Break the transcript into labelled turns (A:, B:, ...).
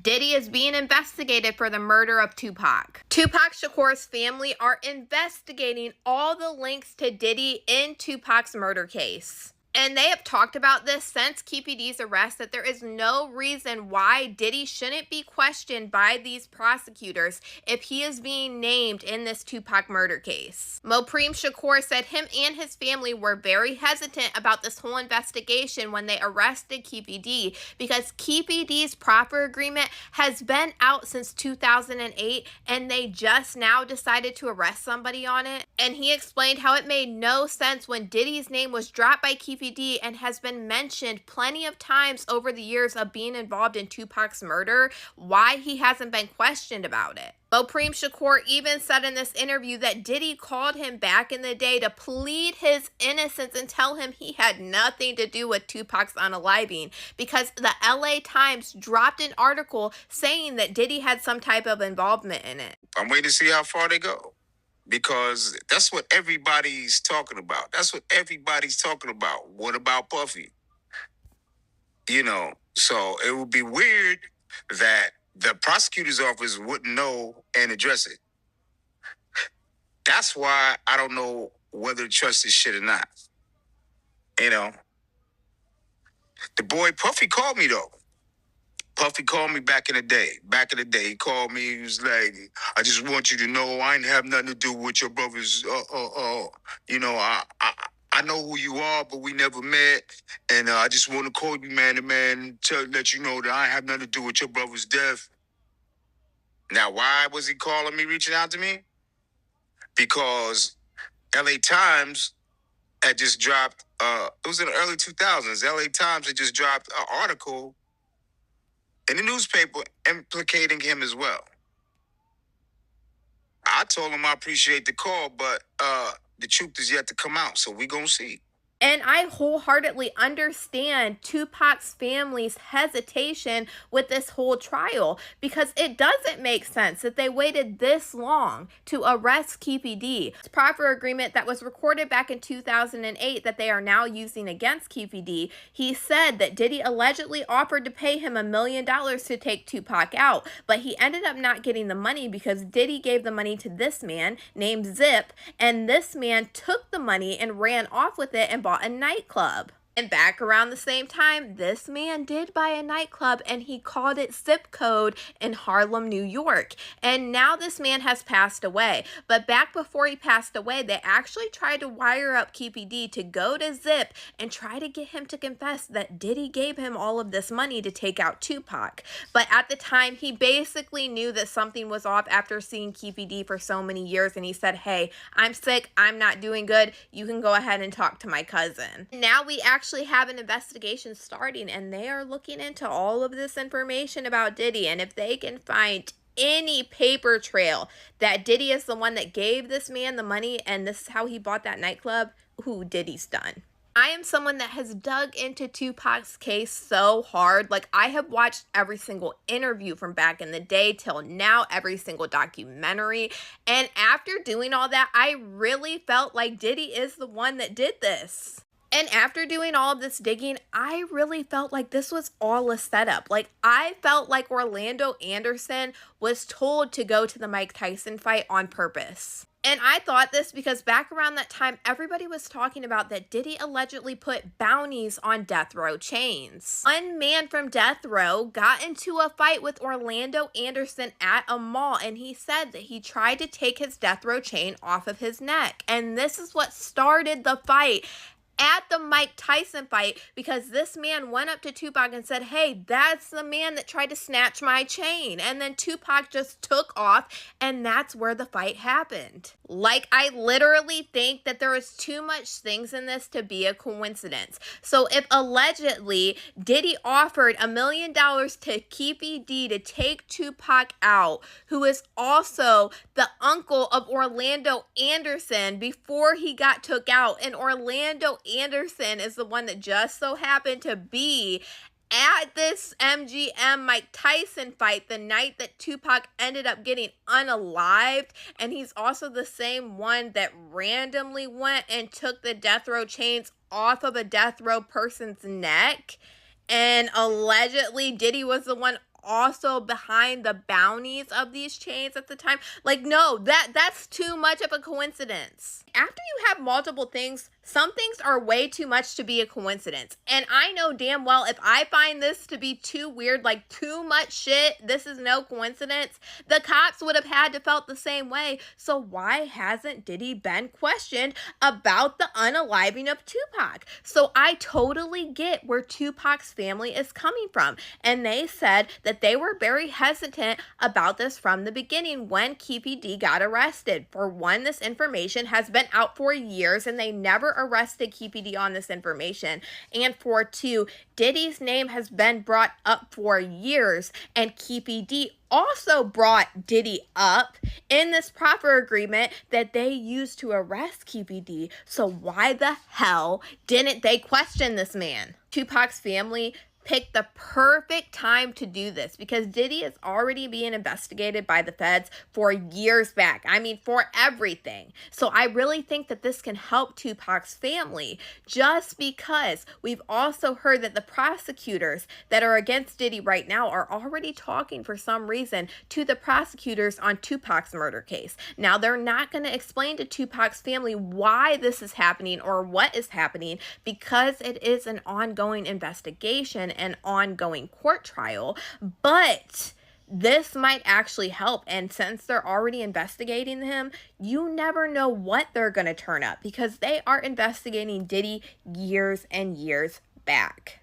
A: Diddy is being investigated for the murder of Tupac. Tupac Shakur's family are investigating all the links to Diddy in Tupac's murder case. And they have talked about this since KPD's arrest, that there is no reason why Diddy shouldn't be questioned by these prosecutors if he is being named in this Tupac murder case. Mopreme Shakur said him and his family were very hesitant about this whole investigation when they arrested KPD, because KPD's proffer agreement has been out since 2008 and they just now decided to arrest somebody on it. And he explained how it made no sense when Diddy's name was dropped by KPD and has been mentioned plenty of times over the years of being involved in Tupac's murder, why he hasn't been questioned about it. Mopreme Shakur even said in this interview that Diddy called him back in the day to plead his innocence and tell him he had nothing to do with Tupac's unaliving, because the LA Times dropped an article saying that Diddy had some type of involvement in it.
B: I'm waiting to see how far they go, because that's what everybody's talking about. That's what everybody's talking about. What about Puffy? So it would be weird that the prosecutor's office wouldn't know and address it. That's why I don't know whether to trust this shit or not. The boy Puffy called me, though. Puffy called me back in the day. He called me. He was like, "I just want you to know I ain't have nothing to do with your brother's. I know who you are, but we never met, and I just want to call you man to man to let you know that I ain't have nothing to do with your brother's death." Now, why was he calling me, reaching out to me? Because LA Times had just dropped. It was in the early 2000s. LA Times had just dropped an article in the newspaper implicating him as well. I told him I appreciate the call, but the truth is yet to come out, so we gonna see.
A: And I wholeheartedly understand Tupac's family's hesitation with this whole trial, because it doesn't make sense that they waited this long to arrest KPD. This proffer agreement that was recorded back in 2008 that they are now using against KPD, he said that Diddy allegedly offered to pay him $1 million to take Tupac out, but he ended up not getting the money because Diddy gave the money to this man named Zip, and this man took the money and ran off with it and bought a nightclub. And back around the same time, this man did buy a nightclub and he called it Zip Code in Harlem, New York. And now this man has passed away. But back before he passed away, they actually tried to wire up KPD to go to Zip and try to get him to confess that Diddy gave him all of this money to take out Tupac. But at the time, he basically knew that something was off after seeing KPD for so many years. And he said, "Hey, I'm sick. I'm not doing good. You can go ahead and talk to my cousin." Now we actually have an investigation starting, and they are looking into all of this information about Diddy, and if they can find any paper trail that Diddy is the one that gave this man the money and this is how he bought that nightclub, Diddy's done. I am someone that has dug into Tupac's case so hard. Like, I have watched every single interview from back in the day till now, every single documentary. And after doing all that, I really felt like Diddy is the one that did this. And after doing all of this digging, I really felt like this was all a setup. Like, I felt like Orlando Anderson was told to go to the Mike Tyson fight on purpose. And I thought this because back around that time, everybody was talking about that Diddy allegedly put bounties on death row chains. One man from death row got into a fight with Orlando Anderson at a mall, and he said that he tried to take his death row chain off of his neck. And this is what started the fight at the Mike Tyson fight, because this man went up to Tupac and said, "Hey, that's the man that tried to snatch my chain." And then Tupac just took off, and that's where the fight happened. Like, I literally think that there is too much things in this to be a coincidence. So if allegedly Diddy offered $1 million to KPD to take Tupac out, who is also the uncle of Orlando Anderson before he got took out, and Orlando Anderson is the one that just so happened to be at this MGM Mike Tyson fight the night that Tupac ended up getting unalived, and he's also the same one that randomly went and took the death row chains off of a death row person's neck. And allegedly Diddy was the one also behind the bounties of these chains at the time. Like, no, that's too much of a coincidence. After you have multiple things, some things are way too much to be a coincidence. And I know damn well if I find this to be too weird, like too much shit, this is no coincidence, the cops would have had to felt the same way. So why hasn't Diddy been questioned about the unaliving of Tupac? So I totally get where Tupac's family is coming from. And they said that they were very hesitant about this from the beginning when KPD got arrested. For one, this information has been out for years and they never arrested KPD on this information. And for two, Diddy's name has been brought up for years, and KPD also brought Diddy up in this proffer agreement that they used to arrest KPD. So why the hell didn't they question this man? Tupac's family picked the perfect time to do this because Diddy is already being investigated by the feds for years back. I mean, for everything. So I really think that this can help Tupac's family just because we've also heard that the prosecutors that are against Diddy right now are already talking for some reason to the prosecutors on Tupac's murder case. Now, they're not going to explain to Tupac's family why this is happening or what is happening because it is an ongoing investigation and ongoing court trial, but this might actually help. And since they're already investigating him, you never know what they're going to turn up because they are investigating Diddy years and years back.